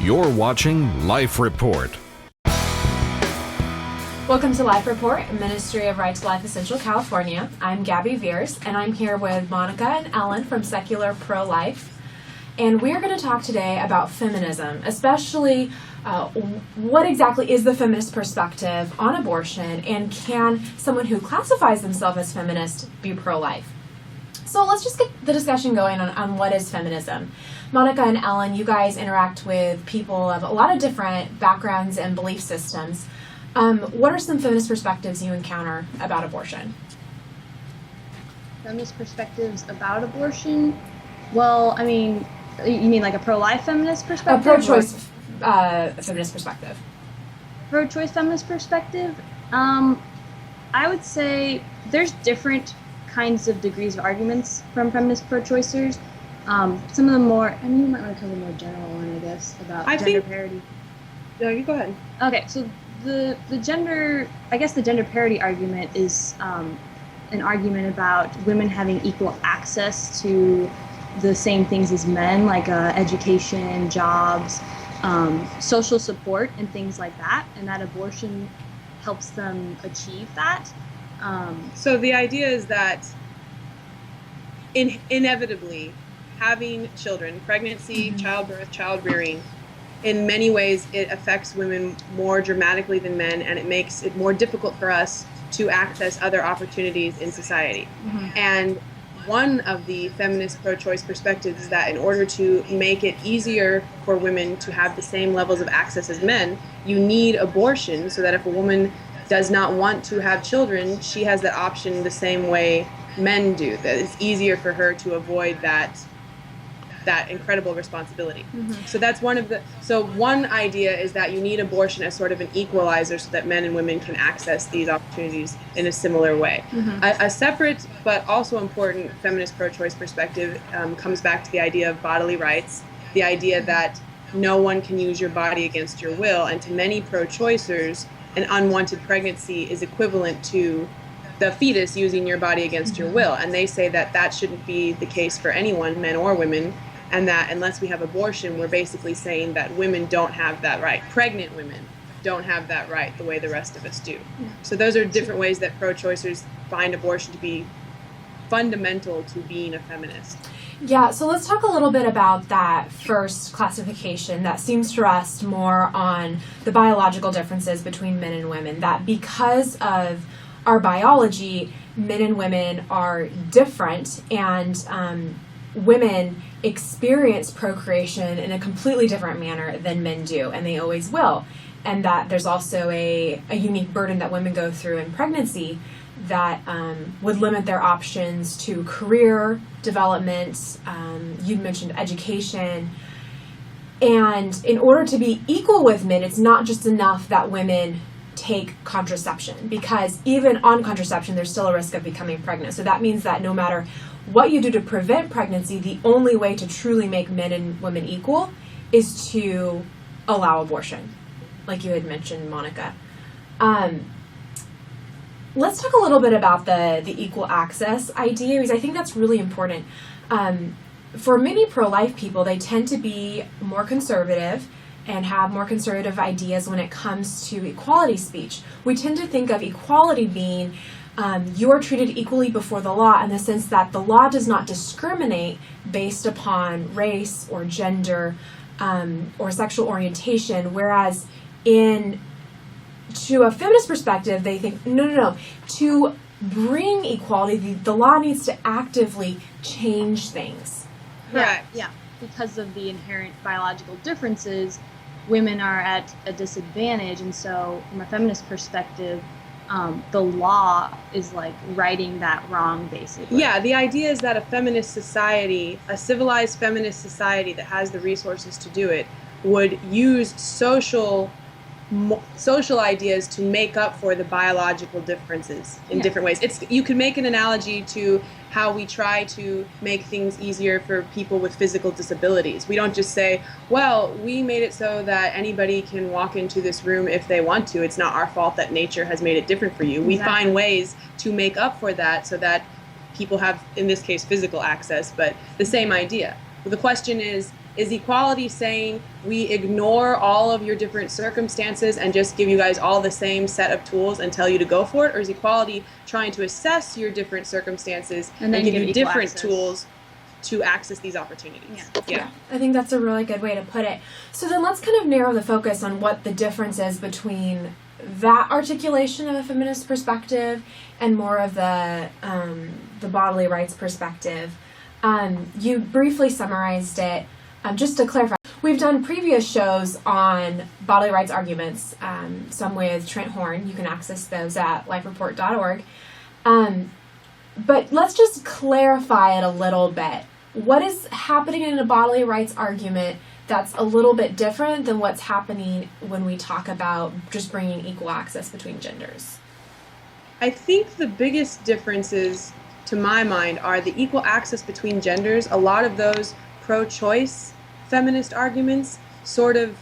You're watching Life Report. Welcome to Life Report, Ministry of Right to Life Essential, California. I'm Gabby Veers, and I'm here with Monica and Ellen from Secular Pro-Life. And we're going to talk today about feminism, especially what exactly is the feminist perspective on abortion, and can someone who classifies themselves as feminist be pro-life? So let's just get the discussion going on what is feminism. Monica and Ellen, you guys interact with people of a lot of different backgrounds and belief systems. What are some feminist perspectives you encounter about abortion? Feminist perspectives about abortion? Well, I mean, you mean like a pro-life feminist perspective? A pro-choice feminist perspective. Pro-choice feminist perspective? I would say there's different kinds of degrees of arguments from feminist pro-choicers. Some of them more, I mean, you might want to cover the more general one, I guess, about gender parity. No, you go ahead. Okay, so the gender parity argument is an argument about women having equal access to the same things as men, like education, jobs, social support, and things like that, and that abortion helps them achieve that. So the idea is that inevitably having children, pregnancy, childbirth, child rearing, in many ways it affects women more dramatically than men, and it makes it more difficult for us to access other opportunities in society. And one of the feminist pro-choice perspectives is that in order to make it easier for women to have the same levels of access as men, you need abortion, so that if a woman does not want to have children, she has that option the same way men do. That it's easier for her to avoid that incredible responsibility. So that's one idea is that you need abortion as sort of an equalizer so that men and women can access these opportunities in a similar way. A separate but also important feminist pro-choice perspective comes back to the idea of bodily rights, the idea that no one can use your body against your will, and to many pro-choicers, an unwanted pregnancy is equivalent to the fetus using your body against your will. And they say that that shouldn't be the case for anyone, men or women, and that unless we have abortion, we're basically saying that women don't have that right. Pregnant women don't have that right the way the rest of us do. So those are different ways that pro-choicers find abortion to be fundamental to being a feminist. Yeah, so let's talk a little bit about that first classification that seems to rest more on the biological differences between men and women, that because of our biology, men and women are different, and women experience procreation in a completely different manner than men do, and they always will. And that there's also a unique burden that women go through in pregnancy that would limit their options to career development. You mentioned education. And in order to be equal with men, it's not just enough that women take contraception, because even on contraception, there's still a risk of becoming pregnant. So that means that no matter what you do to prevent pregnancy, the only way to truly make men and women equal is to allow abortion, like you had mentioned, Monica. Let's talk a little bit about the equal access idea, because I think that's really important. For many pro-life people, they tend to be more conservative and have more conservative ideas when it comes to equality speech. We tend to think of equality being you are treated equally before the law, in the sense that the law does not discriminate based upon race or gender or sexual orientation, whereas to a feminist perspective, they think, no. To bring equality, the law needs to actively change things. Correct. Yeah, because of the inherent biological differences, women are at a disadvantage, and so from a feminist perspective, the law is like righting that wrong, basically. Yeah, the idea is that a feminist society, a civilized feminist society that has the resources to do it, would use social ideas to make up for the biological differences in different ways. You could make an analogy to how we try to make things easier for people with physical disabilities. We don't just say, well, we made it so that anybody can walk into this room if they want to. It's not our fault that nature has made it different for you. We find ways to make up for that so that people have, in this case, physical access, but the same idea. Well, the question is, Is equality saying we ignore all of your different circumstances and just give you guys all the same set of tools and tell you to go for it? Or is equality trying to assess your different circumstances and give you different tools to access these opportunities? Yeah, I think that's a really good way to put it. So then let's kind of narrow the focus on what the difference is between that articulation of a feminist perspective and more of the bodily rights perspective. You briefly summarized it. Just to clarify, we've done previous shows on bodily rights arguments, some with Trent Horn. You can access those at lifereport.org. But let's just clarify it a little bit. What is happening in a bodily rights argument that's a little bit different than what's happening when we talk about just bringing equal access between genders? I think the biggest differences, to my mind, are the equal access between genders. A lot of those pro-choice feminist arguments sort of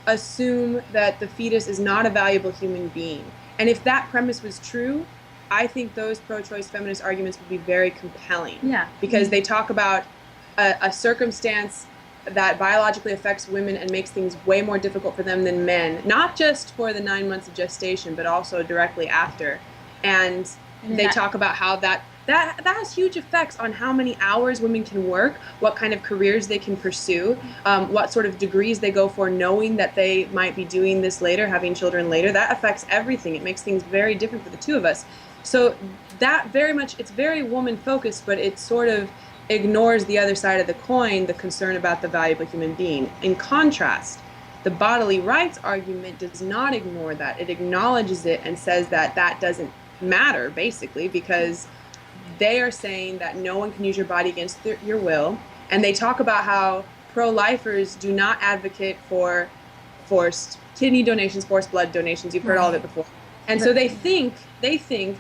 assume that the fetus is not a valuable human being. And if that premise was true, I think those pro-choice feminist arguments would be very compelling. Yeah. Because they talk about a circumstance that biologically affects women and makes things way more difficult for them than men, not just for the 9 months of gestation, but also directly after. And they talk about how that has huge effects on how many hours women can work, what kind of careers they can pursue, what sort of degrees they go for, knowing that they might be doing this later, having children later. That affects everything. It makes things very different for the two of us. So that very much, it's very woman focused, but it sort of ignores the other side of the coin, the concern about the valuable human being. In contrast, the bodily rights argument does not ignore that. It acknowledges it and says that that doesn't matter, basically, because they are saying that no one can use your body against your will. And they talk about how pro-lifers do not advocate for forced kidney donations, forced blood donations. You've heard all of it before. And so they think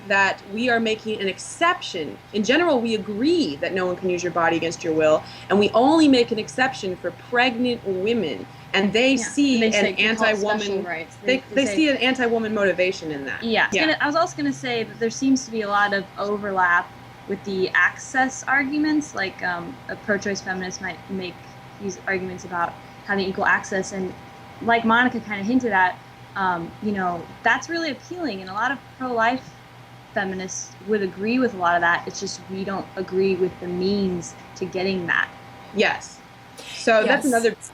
that we are making an exception. In general, we agree that no one can use your body against your will, and we only make an exception for pregnant women. And they see an anti-woman. They see an anti-woman motivation in that. Yeah. I was also going to say that there seems to be a lot of overlap with the access arguments. Like a pro-choice feminist might make these arguments about having equal access, and like Monica kind of hinted at, that's really appealing, and a lot of pro-life feminists would agree with a lot of that. It's just we don't agree with the means to getting that. Yes. So that's another difference.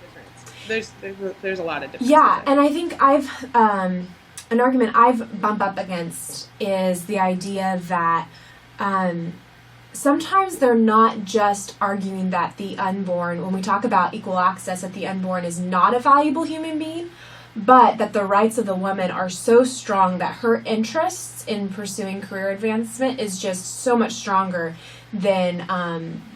There's a lot of differences. Yeah, and I think an argument I've bumped up against is the idea that sometimes they're not just arguing that the unborn, when we talk about equal access, that the unborn is not a valuable human being, but that the rights of the woman are so strong that her interests in pursuing career advancement is just so much stronger than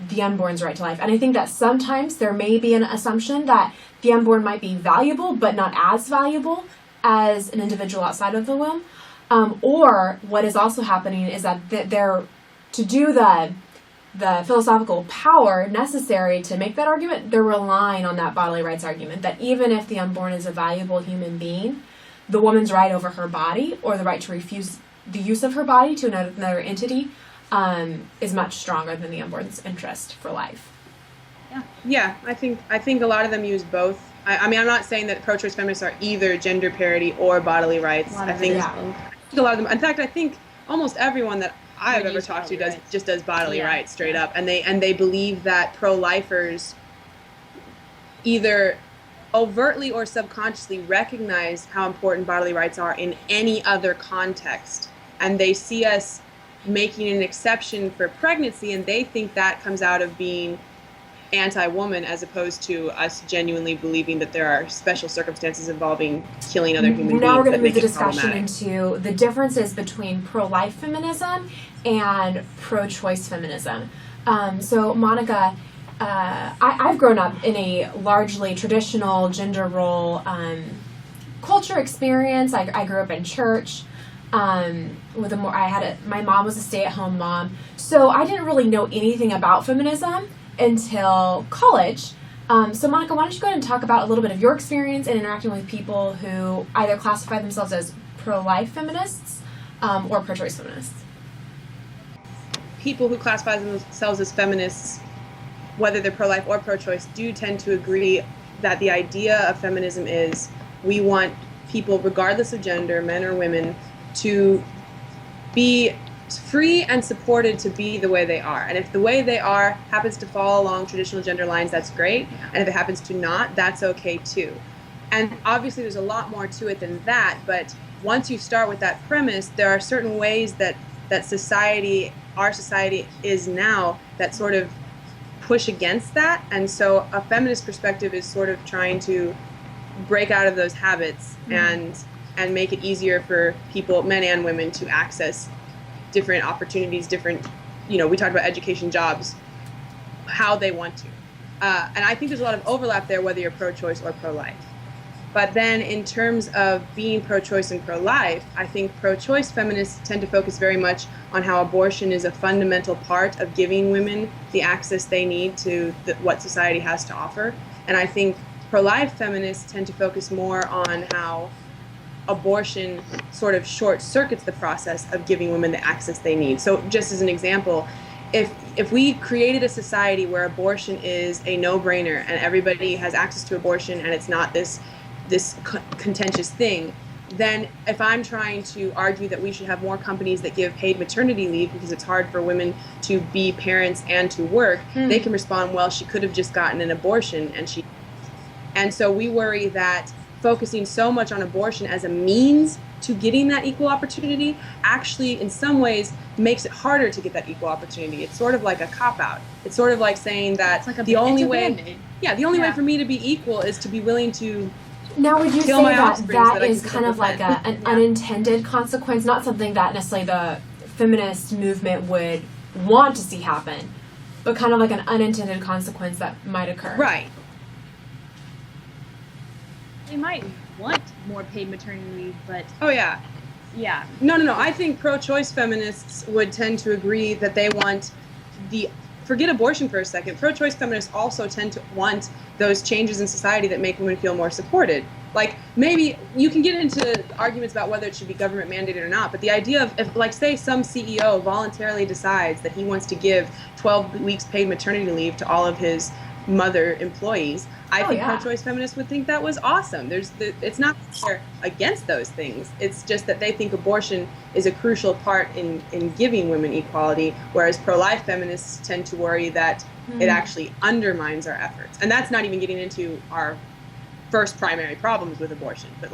the unborn's right to life. And I think that sometimes there may be an assumption that the unborn might be valuable, but not as valuable as an individual outside of the womb. Or what is also happening is that they're, to do the philosophical power necessary to make that argument, they're relying on that bodily rights argument, that even if the unborn is a valuable human being, the woman's right over her body, or the right to refuse the use of her body to another entity, is much stronger than the unborn's interest for life. Yeah, I think a lot of them use both. I mean, I'm not saying that pro-choice feminists are either gender parity or bodily rights. I think a lot of them. In fact, I think almost everyone that I've ever talked to does bodily rights straight up, and they believe that pro-lifers either overtly or subconsciously recognize how important bodily rights are in any other context, and they see us making an exception for pregnancy, and they think that comes out of being anti-woman, as opposed to us genuinely believing that there are special circumstances involving killing other human beings. Now we're going to move the discussion into the differences between pro-life feminism and pro-choice feminism. So Monica, I've grown up in a largely traditional gender role culture experience. I grew up in church. My mom was a stay-at-home mom, so I didn't really know anything about feminism until college. So Monica, why don't you go ahead and talk about a little bit of your experience in interacting with people who either classify themselves as pro-life feminists or pro-choice feminists. People who classify themselves as feminists, whether they're pro-life or pro-choice, do tend to agree that the idea of feminism is we want people, regardless of gender, men or women, to be free and supported to be the way they are. And if the way they are happens to fall along traditional gender lines, that's great. And if it happens to not, that's okay too. And obviously there's a lot more to it than that, but once you start with that premise, there are certain ways that society, our society is now, that sort of push against that. And so a feminist perspective is sort of trying to break out of those habits and make it easier for people, men and women, to access different opportunities, different, we talked about education, jobs, how they want to. And I think there's a lot of overlap there, whether you're pro-choice or pro-life. But then in terms of being pro-choice and pro-life, I think pro-choice feminists tend to focus very much on how abortion is a fundamental part of giving women the access they need to what society has to offer. And I think pro-life feminists tend to focus more on how abortion sort of short circuits the process of giving women the access they need. So just as an example, if we created a society where abortion is a no-brainer and everybody has access to abortion and it's not this contentious thing, then if I'm trying to argue that we should have more companies that give paid maternity leave because it's hard for women to be parents and to work, they can respond, well, she could have just gotten an abortion and so we worry that focusing so much on abortion as a means to getting that equal opportunity actually in some ways makes it harder to get that equal opportunity. It's sort of like a cop-out. It's sort of like saying that the only way for me to be equal is to be willing to Now, would you say kill my that offspring so that I is can kind of like an unintended consequence, not something that necessarily the feminist movement would want to see happen, but kind of like an unintended consequence that might occur? Right. They might want more paid maternity leave, but Oh, yeah. yeah. No. I think pro-choice feminists would tend to agree that they want forget abortion for a second. Pro-choice feminists also tend to want those changes in society that make women feel more supported. Like, maybe you can get into arguments about whether it should be government mandated or not, but the idea of, if, like, say some CEO voluntarily decides that he wants to give 12 weeks paid maternity leave to all of his mother employees, I think pro-choice feminists would think that was awesome. It's not that they're against those things. It's just that they think abortion is a crucial part in giving women equality, whereas pro-life feminists tend to worry that it actually undermines our efforts. And that's not even getting into our first primary problems with abortion, but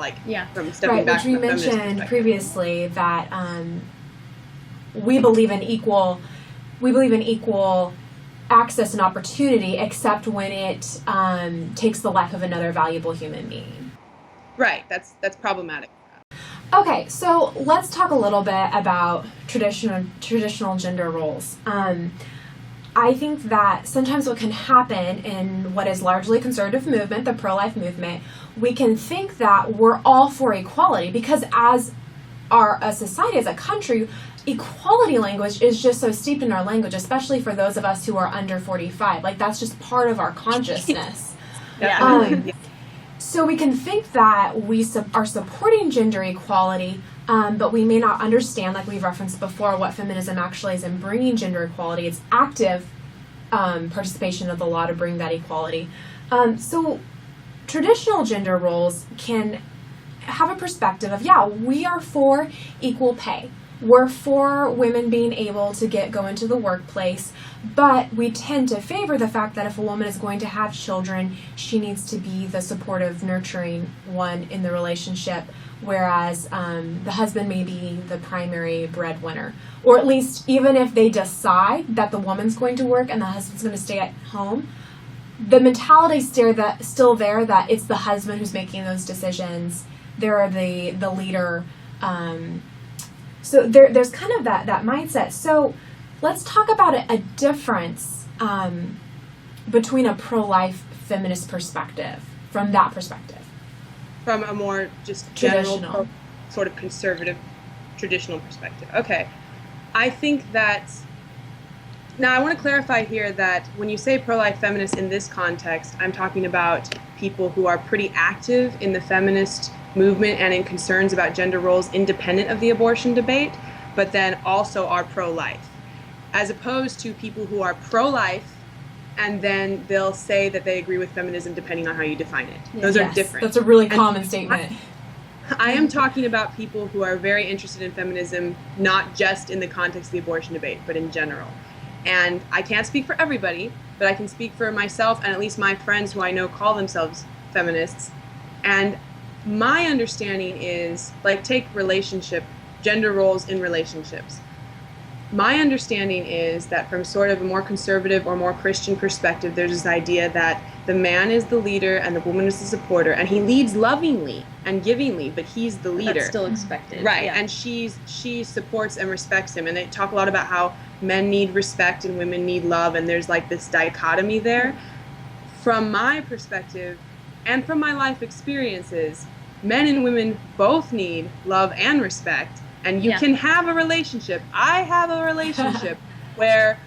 from stepping back from the feminist Which we mentioned perspective. previously that we believe in equal access and opportunity, except when it takes the life of another valuable human being. Right, that's problematic. Okay, so let's talk a little bit about traditional gender roles. I think that sometimes what can happen in what is largely a conservative movement, the pro-life movement, we can think that we're all for equality because as a society, as a country, equality language is just so steeped in our language, especially for those of us who are under 45. Like, that's just part of our consciousness. So we can think that we are supporting gender equality, but we may not understand, like we've referenced before, what feminism actually is in bringing gender equality. It's active participation of the law to bring that equality. So traditional gender roles can have a perspective of, we are for equal pay. We're for women being able to go into the workplace, but we tend to favor the fact that if a woman is going to have children, she needs to be the supportive, nurturing one in the relationship, whereas the husband may be the primary breadwinner. Or at least, even if they decide that the woman's going to work and the husband's going to stay at home, the mentality's still there that it's the husband who's making those decisions. They're the leader. So there's kind of that mindset. So let's talk about a difference between a pro-life feminist perspective, from that perspective. From a more just general, sort of conservative, traditional perspective. Okay. I think that, now I want to clarify here that when you say pro-life feminists in this context, I'm talking about people who are pretty active in the feminist movement and in concerns about gender roles independent of the abortion debate, but then also are pro-life, as opposed to people who are pro-life and then they'll say that they agree with feminism depending on how you define it. Those are different. That's a really common statement. I am talking about people who are very interested in feminism, not just in the context of the abortion debate, but in general. And I can't speak for everybody, but I can speak for myself and at least my friends who I know call themselves feminists. And my understanding is, like, take gender roles in relationships. My understanding is that from sort of a more conservative or more Christian perspective, there's this idea that the man is the leader and the woman is the supporter, and he leads lovingly and givingly, but he's the leader. That's still expected. Right, yeah. and she supports and respects him. And they talk a lot about how men need respect and women need love, and there's like this dichotomy there. From my perspective and from my life experiences, men and women both need love and respect. And you can have a relationship. I have a relationship where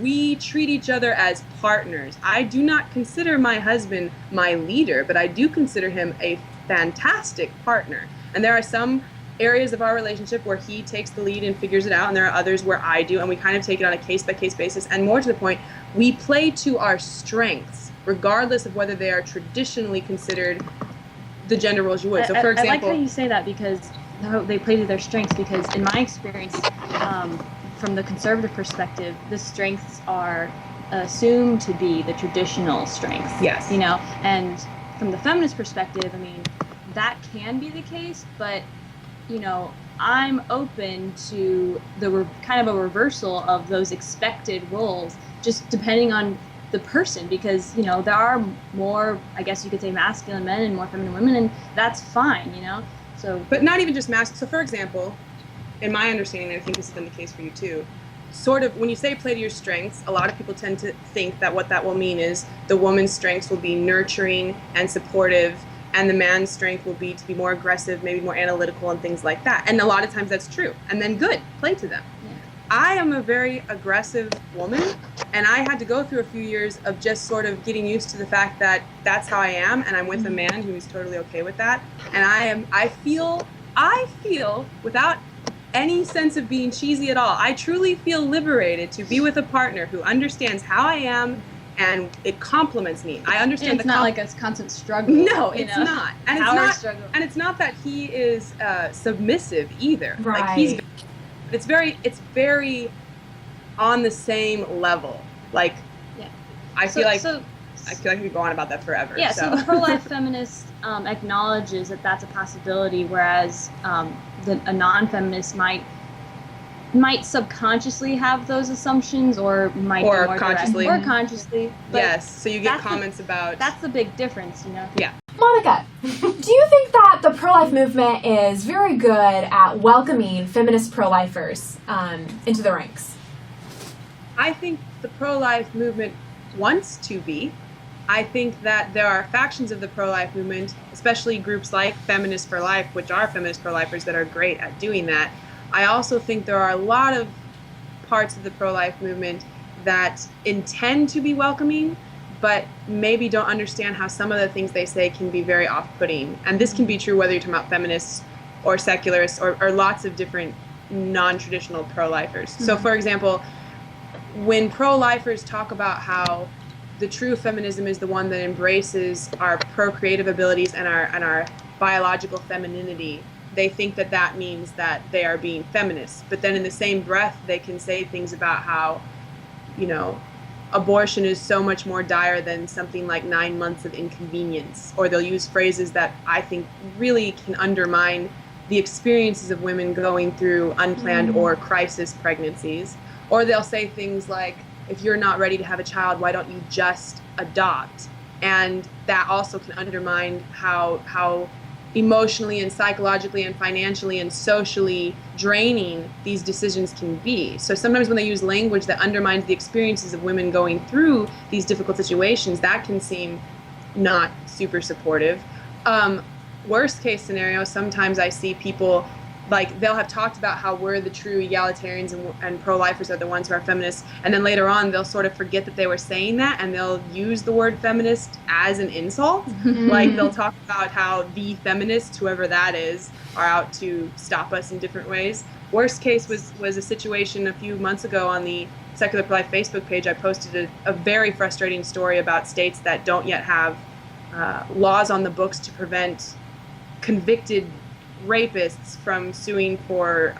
we treat each other as partners. I do not consider my husband my leader, but I do consider him a fantastic partner. And there are some areas of our relationship where he takes the lead and figures it out, and there are others where I do, and we kind of take it on a case-by-case basis. And more to the point, we play to our strengths, regardless of whether they are traditionally considered the gender roles you would. So, for example, I like how you say that, because they play to their strengths, because in my experience, from the conservative perspective, the strengths are assumed to be the traditional strengths. Yes. You know, and from the feminist perspective, I mean, that can be the case, but, you know, I'm open to kind of a reversal of those expected roles, just depending on the person, because, you know, there are more, I guess you could say, masculine men and more feminine women, and that's fine, you know. So, but not even just masculine. So, for example, in my understanding, and I think this has been the case for you too, sort of when you say play to your strengths, a lot of people tend to think that what that will mean is the woman's strengths will be nurturing and supportive, and the man's strength will be to be more aggressive, maybe more analytical and things like that. And a lot of times that's true. And then good, play to them. Yeah. I am a very aggressive woman, and I had to go through a few years of just sort of getting used to the fact that that's how I am, and I'm with a man who is totally okay with that. And I feel without any sense of being cheesy at all, I truly feel liberated to be with a partner who understands how I am, and it compliments me. I understand it's not like a constant struggle. No, it's not. And struggle. And it's not that he is submissive either. Right. Like it's very on the same level. Like, I feel like we could go on about that forever. Yeah, so the pro-life feminist acknowledges that that's a possibility, whereas a non-feminist might subconsciously have those assumptions, or might or be more consciously. Direct, or consciously. Yes, so you get comments about... That's the big difference, you know? Yeah. Monica, do you think that the pro-life movement is very good at welcoming feminist pro-lifers into the ranks? I think the pro-life movement wants to be. I think that there are factions of the pro-life movement, especially groups like Feminists for Life, which are feminist pro-lifers that are great at doing that. I also think there are a lot of parts of the pro-life movement that intend to be welcoming, but maybe don't understand how some of the things they say can be very off-putting. And this can be true whether you're talking about feminists or secularists or lots of different non-traditional pro-lifers. Mm-hmm. So, for example, when pro-lifers talk about how the true feminism is the one that embraces our procreative abilities and our biological femininity, they think that that means that they are being feminists. But then in the same breath, they can say things about how, you know, abortion is so much more dire than something like 9 months of inconvenience. Or they'll use phrases that I think really can undermine the experiences of women going through unplanned or crisis pregnancies. Or they'll say things like, if you're not ready to have a child, why don't you just adopt? And that also can undermine how emotionally and psychologically and financially and socially draining these decisions can be. So sometimes when they use language that undermines the experiences of women going through these difficult situations, that can seem not super supportive. Worst case scenario, sometimes I see people, like, they'll have talked about how we're the true egalitarians and pro-lifers are the ones who are feminists, and then later on they'll sort of forget that they were saying that, and they'll use the word feminist as an insult. Like, they'll talk about how the feminists, whoever that is, are out to stop us in different ways. Worst case was a situation a few months ago on the Secular Pro-Life Facebook page, I posted a very frustrating story about states that don't yet have laws on the books to prevent convicted rapists from suing for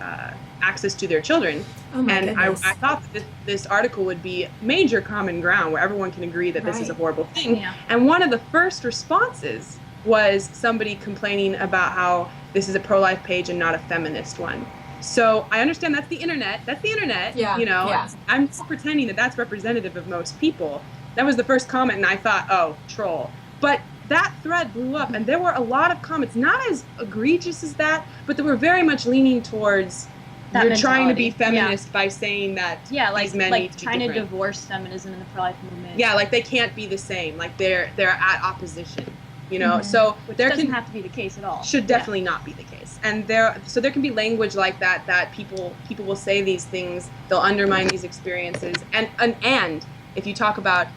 access to their children. Oh my and goodness. I thought that this article would be major common ground where everyone can agree that this is a horrible thing. Yeah. And one of the first responses was somebody complaining about how this is a pro-life page and not a feminist one. So I understand that's the internet. Yeah, You know, yeah. I'm just pretending that that's representative of most people. That was the first comment, and I thought, oh, troll. But that thread blew up, and there were a lot of comments, not as egregious as that, but they were very much leaning towards That you're trying to be mentality. feminist by saying that like these men need like to be trying to different. divorce feminism and the pro-life movement. Yeah, like they can't be the same. Like they're at opposition. You know, so Which there doesn't can have to be the case at all. should definitely not be the case. And there can be language like that people will say these things, they'll undermine these experiences. And if you talk about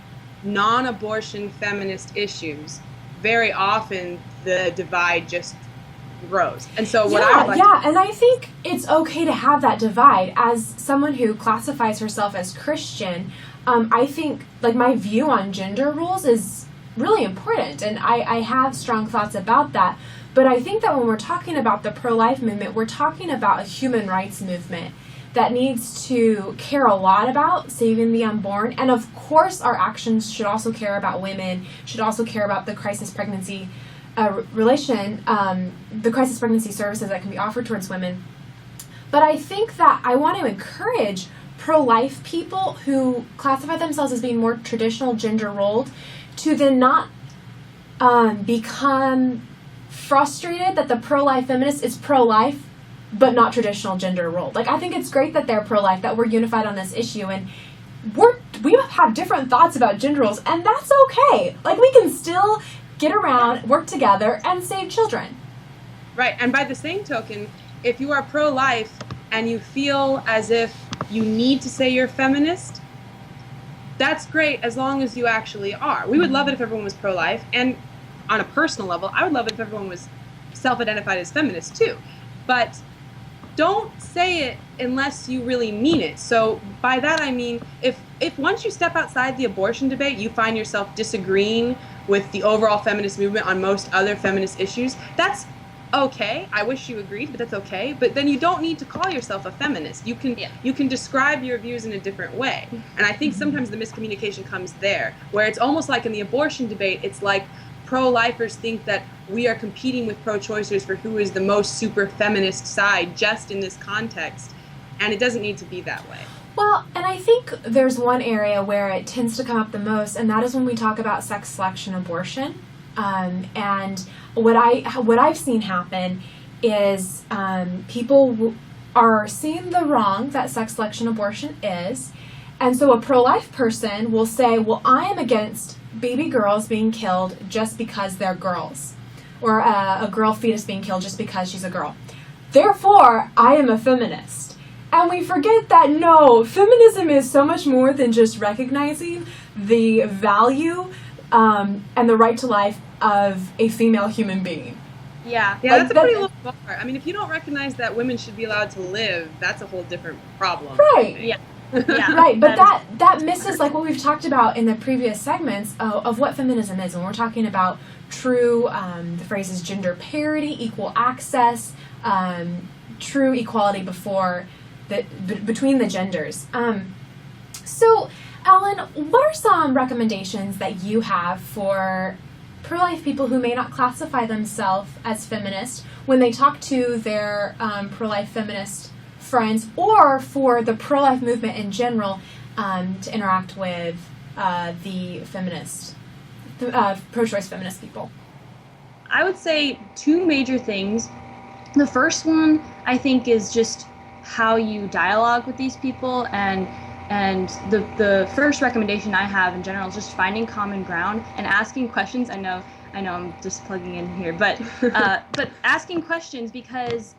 non-abortion feminist issues, very often the divide just grows. And so what I would like and I think it's okay to have that divide. As someone who classifies herself as Christian, I think like my view on gender roles is really important, and I have strong thoughts about that. But I think that when we're talking about the pro-life movement, we're talking about a human rights movement that needs to care a lot about saving the unborn. And of course, our actions should also care about women, should also care about the crisis pregnancy the crisis pregnancy services that can be offered towards women. But I think that I want to encourage pro-life people who classify themselves as being more traditional gender rolled to then not become frustrated that the pro-life feminist is pro-life but not traditional gender rolled. Like, I think it's great that they're pro-life, that we're unified on this issue, and we have different thoughts about gender roles, and that's okay. Like, we can still get around, work together, and save children. Right, and by the same token, if you are pro-life and you feel as if you need to say you're feminist, that's great as long as you actually are. We would love it if everyone was pro-life, and on a personal level, I would love it if everyone was self-identified as feminist too. But don't say it unless you really mean it. So by that I mean, if once you step outside the abortion debate, you find yourself disagreeing with the overall feminist movement on most other feminist issues, that's okay. I wish you agreed, but that's okay. But then you don't need to call yourself a feminist. You can describe your views in a different way. And I think sometimes the miscommunication comes there, where it's almost like in the abortion debate, it's like pro-lifers think that we are competing with pro-choicers for who is the most super feminist side just in this context. And it doesn't need to be that way. Well, and I think there's one area where it tends to come up the most, and that is when we talk about sex selection abortion. And what I've seen happen is people are seeing the wrong that sex selection abortion is, and so a pro-life person will say, well, I am against baby girls being killed just because they're girls, or a girl fetus being killed just because she's a girl. Therefore, I am a feminist. And we forget that, no, feminism is so much more than just recognizing the value and the right to life of a female human being. Yeah. Yeah, Like that's a pretty low bar. I mean, if you don't recognize that women should be allowed to live, that's a whole different problem. Right. Yeah. Yeah. Right, but that misses like what we've talked about in the previous segments of what feminism is. When we're talking about true, the phrase is gender parity, equal access, true equality between the genders. So, Ellen, what are some recommendations that you have for pro-life people who may not classify themselves as feminist when they talk to their pro-life feminist friends, or for the pro-life movement in general to interact with the pro-choice feminist people? I would say two major things. The first one, I think, is just how you dialogue with these people, and the first recommendation I have in general is just finding common ground and asking questions. I know I'm just plugging in here, but asking questions, because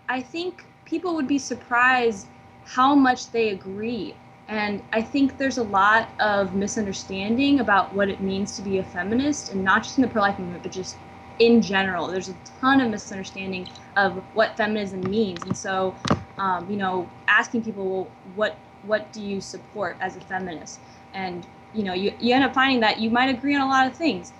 I think people would be surprised how much they agree. And I think there's a lot of misunderstanding about what it means to be a feminist, and not just in the pro-life movement, but just in general. There's a ton of misunderstanding of what feminism means. And so, asking people, well, what do you support as a feminist? And you end up finding that you might agree on a lot of things.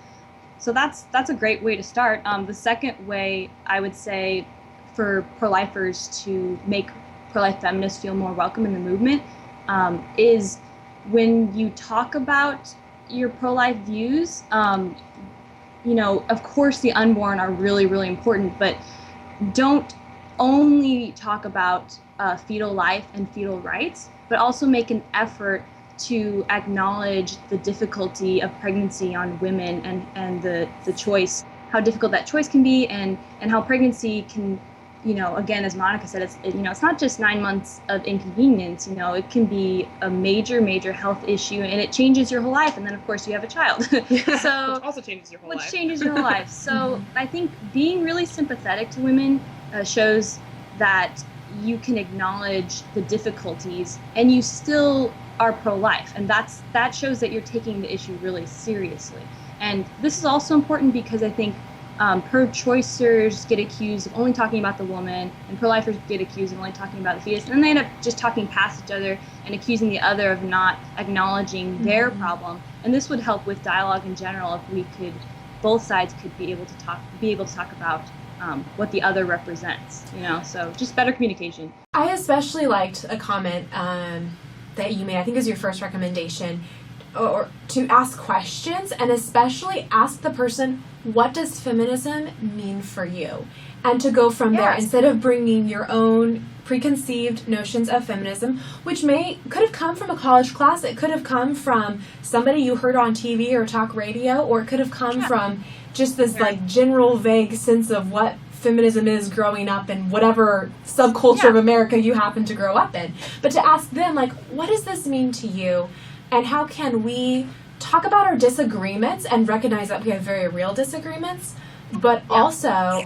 So that's a great way to start. The second way I would say for pro-lifers to make pro-life feminists feel more welcome in the movement is when you talk about your pro-life views. Of course the unborn are really, really important, but don't only talk about fetal life and fetal rights, but also make an effort to acknowledge the difficulty of pregnancy on women and the choice, how difficult that choice can be, and how pregnancy can, again, as Monica said, it's not just 9 months of inconvenience. It can be a major, major health issue, and it changes your whole life. And then, of course, you have a child. So which also changes your whole life. Which changes your whole life. So I think being really sympathetic to women shows that you can acknowledge the difficulties, and you still are pro-life, and that shows that you're taking the issue really seriously. And this is also important because I think pro-choicers get accused of only talking about the woman, and pro-lifers get accused of only talking about the fetus, and then they end up just talking past each other and accusing the other of not acknowledging their problem. And this would help with dialogue in general if both sides could be able to talk about what the other represents. So just better communication. I especially liked a comment that you made, I think is your first recommendation, or to ask questions, and especially ask the person, what does feminism mean for you? And to go from there, instead of bringing your own preconceived notions of feminism, which could have come from a college class, it could have come from somebody you heard on TV or talk radio, or it could have come from just this like general vague sense of what feminism is growing up in whatever subculture of America you happen to grow up in. But to ask them, like, what does this mean to you? And how can we talk about our disagreements and recognize that we have very real disagreements, but also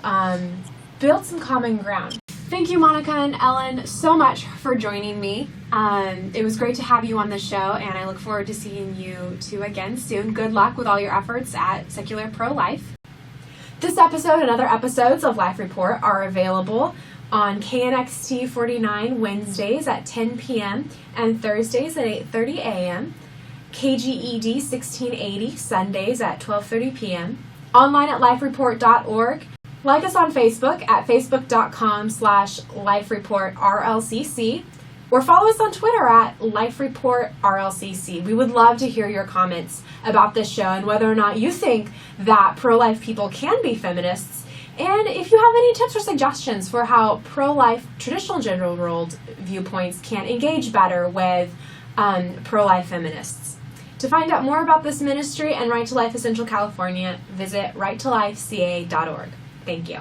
build some common ground. Thank you, Monica and Ellen, so much for joining me. It was great to have you on the show, and I look forward to seeing you two again soon. Good luck with all your efforts at Secular Pro-Life. This episode and other episodes of Life Report are available on KNXT 49 Wednesdays at 10 p.m. and Thursdays at 8:30 a.m., KGED 1680 Sundays at 12:30 p.m., online at lifereport.org. Like us on Facebook at facebook.com/lifereportrlcc, or follow us on Twitter at lifereportrlcc. We would love to hear your comments about this show and whether or not you think that pro-life people can be feminists, and if you have any tips or suggestions for how pro-life traditional gender role viewpoints can engage better with pro-life feminists. To find out more about this ministry and Right to Life Essential California, visit righttolifeca.org. Thank you.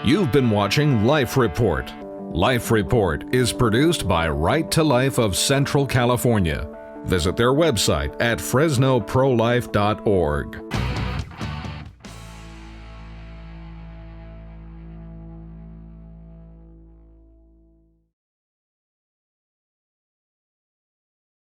You've been watching Life Report. Life Report is produced by Right to Life of Central California. Visit their website at fresnoprolife.org.